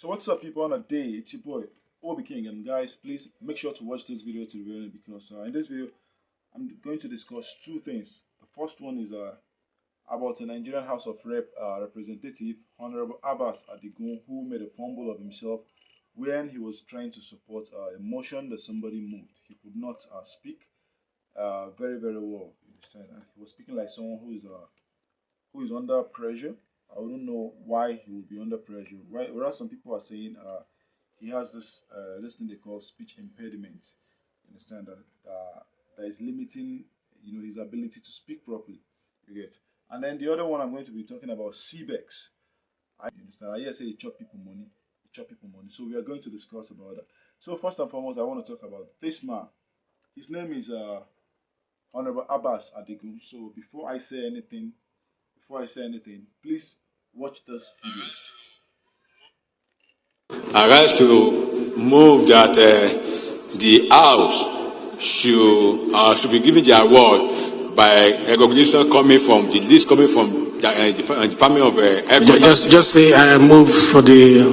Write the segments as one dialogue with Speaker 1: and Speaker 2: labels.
Speaker 1: So what's up, people? On a day, it's your boy Obi King, and guys, please make sure to watch this video to the end because in this video I'm going to discuss two things. The first one is about a Nigerian House of Representative, Honorable Abbas Adigun, who made a fumble of himself when he was trying to support a motion that somebody moved. He could not speak very well. You understand? He was speaking like someone who is under pressure. I wouldn't know why he would be under pressure. Whereas some people are saying he has this thing they call speech impediment. You understand that is limiting his ability to speak properly. You get. And then the other one I'm going to be talking about CBEX. You understand? I hear say he chop people money. He chop people money. So we are going to discuss about that. So first and foremost, I want to talk about this man. His name is Honorable Abbas Adigun. So before I say anything, please watch this video.
Speaker 2: Arise to move that the House should be given the award by recognition coming from the list coming from the Department of Health.
Speaker 3: Just say I move for the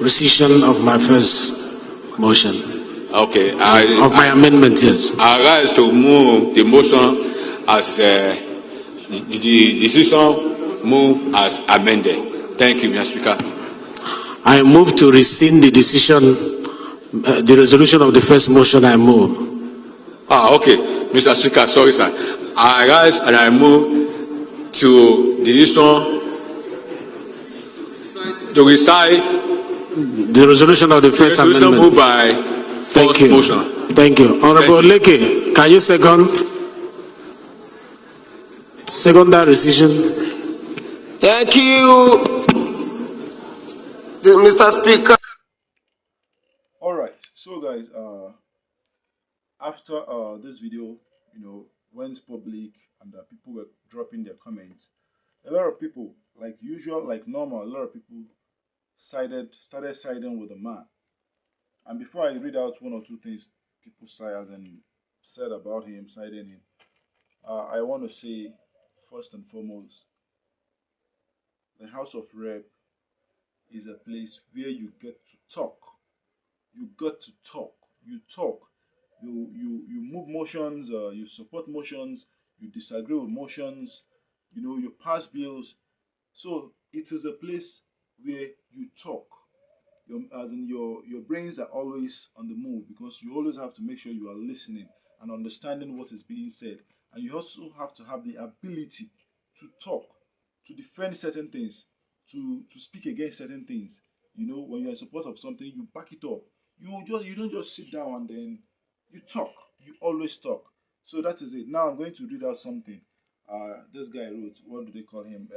Speaker 3: rescission of my first motion.
Speaker 2: Okay.
Speaker 3: Of my amendment, yes.
Speaker 2: Arise to move the motion as the decision move as amended. Thank you, Mr. Speaker.
Speaker 3: I move to rescind the decision, the resolution of the first motion I move.
Speaker 2: Okay. Mr. Speaker, sorry, sir. I rise and I move to the decision to recite
Speaker 3: the resolution of the first amendment.
Speaker 2: Moved by
Speaker 3: Thank you.
Speaker 2: motion.
Speaker 3: Thank you. Honorable Leke, can you second that rescission?
Speaker 4: Thank you, Mr. Speaker.
Speaker 1: All right. So guys, after this video, went public and people were dropping their comments, a lot of people, like usual, like normal, a lot of people started siding with the man. And before I read out one or two things people said about him, siding him, I want to say first and foremost, the House of Rep is a place where you get to talk. You got to talk. You talk. You move motions. You support motions. You disagree with motions. You pass bills. So it is a place where you talk. Your brains are always on the move because you always have to make sure you are listening and understanding what is being said. And you also have to have the ability to talk, to defend certain things, to speak against certain things. When you're in support of something, you back it up. You don't just sit down and then you talk. You always talk. So that is it. Now I'm going to read out something. This guy wrote. What do they call him?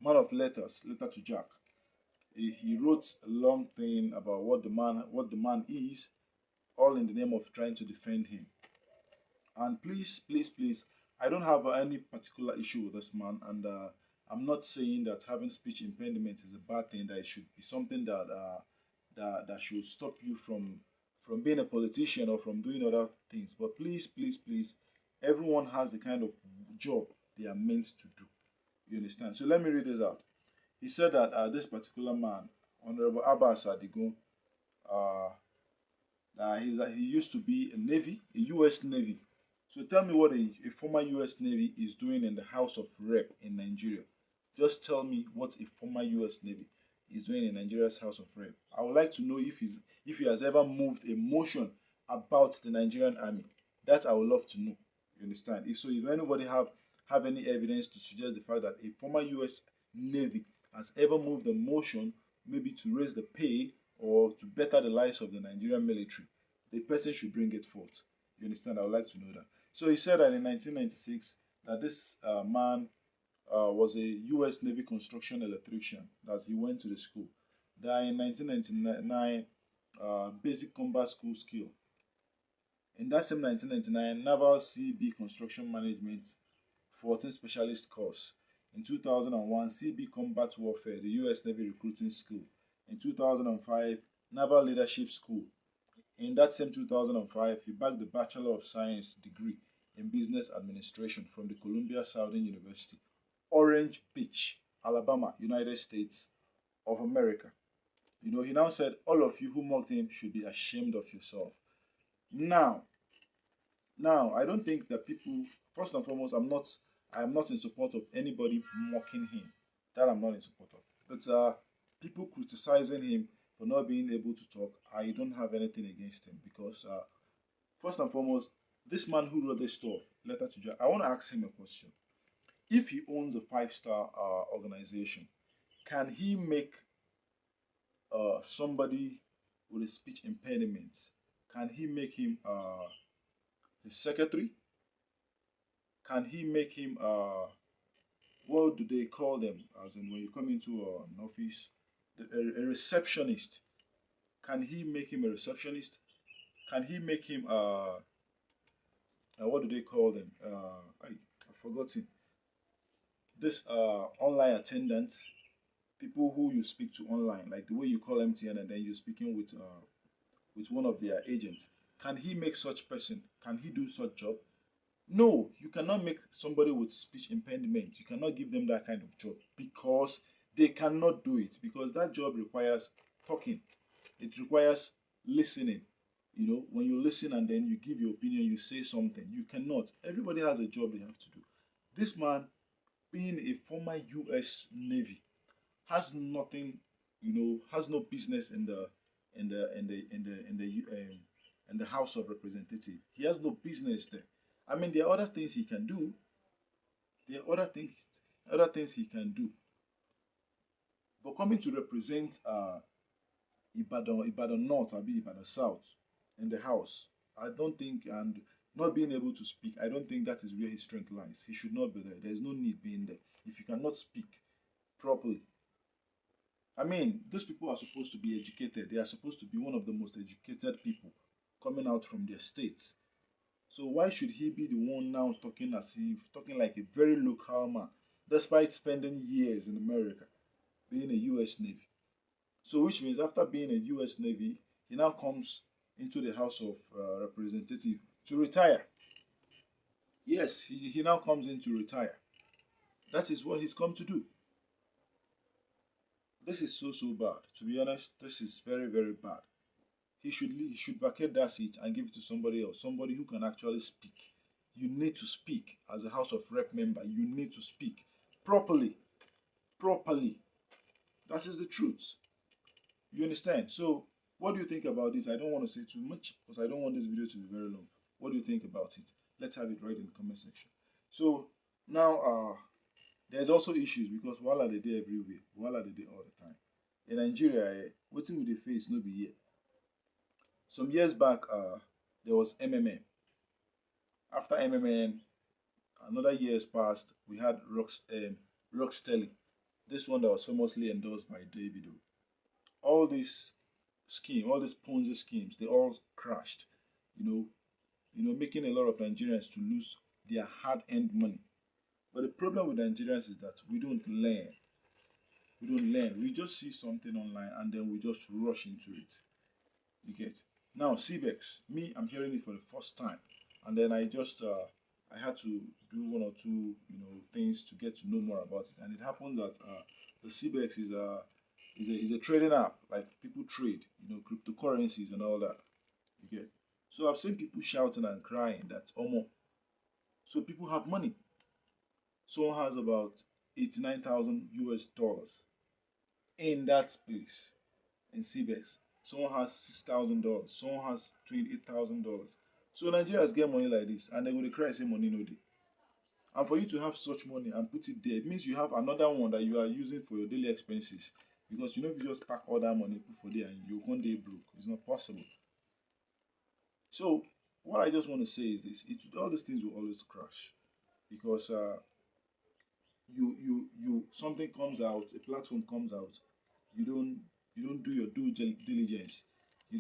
Speaker 1: Man of letters. Letter to Jack. He wrote a long thing about what the man is, all in the name of trying to defend him. And please, I don't have any particular issue with this man, and I'm not saying that having speech impediment is a bad thing. That it should be something that should stop you from being a politician or from doing other things. But please, everyone has the kind of job they are meant to do. You understand? So let me read this out. He said that this particular man, Honorable Abbas Adigun, he used to be a U.S. Navy. So tell me what a former U.S. Navy is doing in the House of Rep in Nigeria. Just tell me what a former U.S. Navy is doing in Nigeria's House of Rep. I would like to know if he has ever moved a motion about the Nigerian Army. That I would love to know. You understand? If anybody have any evidence to suggest the fact that a former U.S. Navy has ever moved a motion, maybe to raise the pay or to better the lives of the Nigerian military, the person should bring it forth. You understand? I would like to know that. So he said that in 1996 that this man was a U.S. Navy construction electrician. That he went to the school. That in 1999, basic combat school skill. In that same 1999, Naval CB construction management 14 specialist course. In 2001, CB Combat Warfare, the U.S. Navy Recruiting School. In 2005, Naval Leadership School. In that same 2005, he bagged the Bachelor of Science degree in Business Administration from the Columbia Southern University, Orange Beach, Alabama, United States of America. He now said, all of you who mocked him should be ashamed of yourself. Now, I don't think that people, first and foremost, I am not in support of anybody mocking him. That I'm not in support of. But people criticizing him for not being able to talk, I don't have anything against him because first and foremost, this man who wrote this stuff, letter to Jack, I want to ask him a question. If he owns a five-star organization, can he make somebody with a speech impediment, can he make him his secretary? Can he make him what do they call them? As in when you come into an office, a receptionist. Can he make him a receptionist? Can he make him what do they call them? I've forgotten. This online attendants, people who you speak to online, like the way you call MTN and then you're speaking with one of their agents. Can he make such person? Can he do such job? No, you cannot make somebody with speech impediment. You cannot give them that kind of job because they cannot do it because that job requires talking. It requires listening. When you listen and then you give your opinion, you say something. You cannot. Everybody has a job they have to do. This man, being a former U.S. Navy, has nothing, has no business in the House of Representatives. He has no business there. I mean, there are other things he can do. There are other things he can do. But coming to represent Ibadan North, or Ibadan South in the House, I don't think, and not being able to speak, I don't think that is where his strength lies. He should not be there. There is no need being there. If you cannot speak properly, I mean, these people are supposed to be educated. They are supposed to be one of the most educated people coming out from their states. So why should he be the one now talking talking like a very local man, despite spending years in America, being a U.S. Navy? So which means after being a U.S. Navy, he now comes into the House of Representatives to retire. Yes, he now comes in to retire. That is what he's come to do. This is so bad. To be honest, this is very bad. He should vacate that seat and give it to somebody else, somebody who can actually speak. You need to speak as a House of Rep member. You need to speak properly. That is the truth. You understand? So, what do you think about this? I don't want to say too much because I don't want this video to be very long. What do you think about it? Let's have it right in the comment section. So now, there's also issues because while are they there everywhere? While are they there all the time? In Nigeria, waiting with the face no be here. Some years back, there was MMN. After MMN, another year has passed. We had Rocksteady. This one that was famously endorsed by Davido. All these all these Ponzi schemes, they all crashed. Making a lot of Nigerians to lose their hard-earned money. But the problem with Nigerians is that we don't learn. We don't learn. We just see something online and then we just rush into it. You get? Now, CBEX, I'm hearing it for the first time. And then I just, I had to do one or two, things to get to know more about it. And it happened that the CBEX is a trading app. Like people trade, cryptocurrencies and all that. You get? So I've seen people shouting and crying that, so people have money. Someone has about 89,000 US dollars in that space in CBEX. Someone has $6,000. Someone has $28,000. So Nigerians get money like this, and they go to cry say money no day. And for you to have such money and put it there, it means you have another one that you are using for your daily expenses. Because if you just pack all that money put for there and you one day broke, it's not possible. So what I just want to say is this: all these things will always crash because something comes out, a platform comes out, you don't do your due diligence. You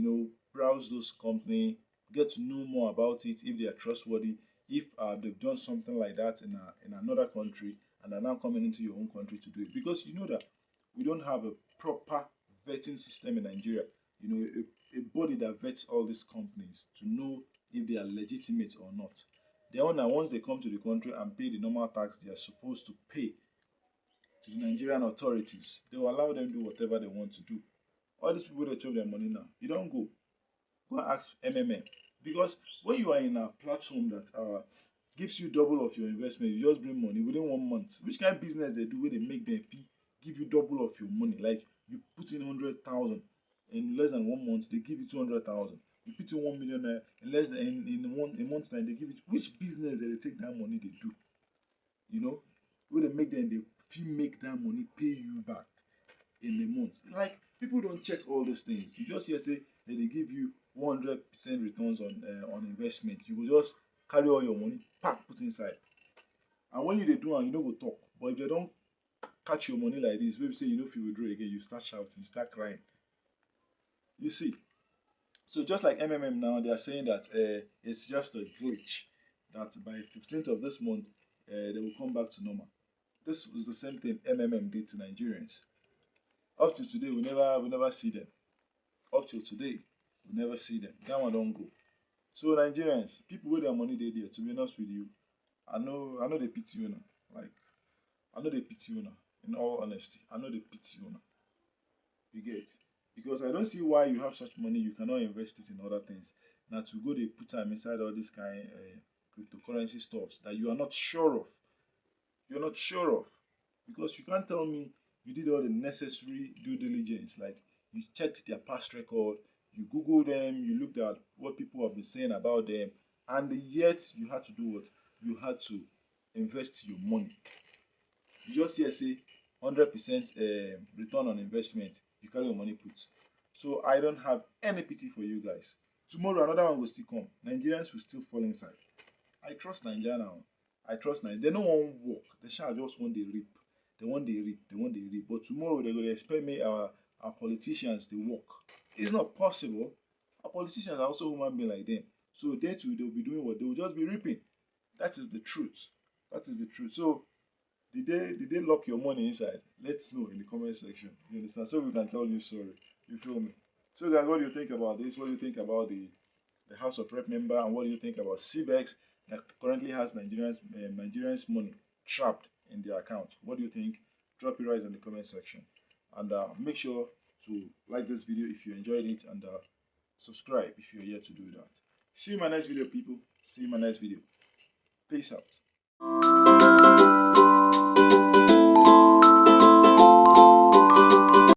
Speaker 1: don't browse those company, get to know more about it if they are trustworthy, if they've done something like that in another country and are now coming into your own country to do it, because you know that we don't have a proper vetting system in Nigeria. A body that vets all these companies to know if they are legitimate or not. The owner, once they come to the country and pay the normal tax they are supposed to pay, to the Nigerian authorities. They will allow them to do whatever they want to do. All these people that chop their money now, you don't go. Go and ask MMM. Because when you are in a platform that gives you double of your investment, you just bring money within 1 month. Which kind of business they do where they make them give you double of your money? Like you put in 100,000 in less than 1 month, they give you 200,000. You put in 1 million in less than a month's time, they give it. Which business they take that money they do? You know, where they make them they make that money pay you back in a month. Like people don't check all those things. You just hear say that they give you 100% returns on investment. You will just carry all your money, put inside. And when you dey do am, you no go talk. But if they don't catch your money like this, maybe say you know if you withdraw again, you start shouting, you start crying. You see. So just like MMM now, they are saying that it's just a glitch. That by 15th of this month, they will come back to normal. This was the same thing MMM did to Nigerians. Up till today, we never see them. Up till today, we never see them. That one don't go. So Nigerians, people with their money they there. To be honest with you, I know they pity you now. Like I know they pity you now. In all honesty, I know they pity you now. You get? Because I don't see why you have such money you cannot invest it in other things. Now to go they put time inside all this kind cryptocurrency stuffs that you are not sure of. You're not sure of. Because you can't tell me you did all the necessary due diligence. Like you checked their past record, you Googled them, you looked at what people have been saying about them, and yet you had to do what? You had to invest your money. You just here say 100% return on investment, you carry your money put. So I don't have any pity for you guys. Tomorrow another one will still come. Nigerians will still fall inside. I trust Nigeria now. I trust Nigeria. They don't want work. They shall just want the reap. They want the reap. They want the reap. But tomorrow they're going to expect me our politicians to work. It's not possible. Our politicians are also human beings like them. So they too, they'll be doing what? They will just be reaping. That is the truth. That is the truth. So did they lock your money inside? Let's know in the comment section. You understand? So we can tell you sorry. You feel me? So guys, what do you think about this? What do you think about the House of Rep member, and what do you think about CBEX that currently has Nigerians money trapped in their account? What do you think? Drop it right in the comment section, and make sure to like this video if you enjoyed it, and subscribe if you're yet to do that. See you in my next video, people. See you in my next video. Peace out.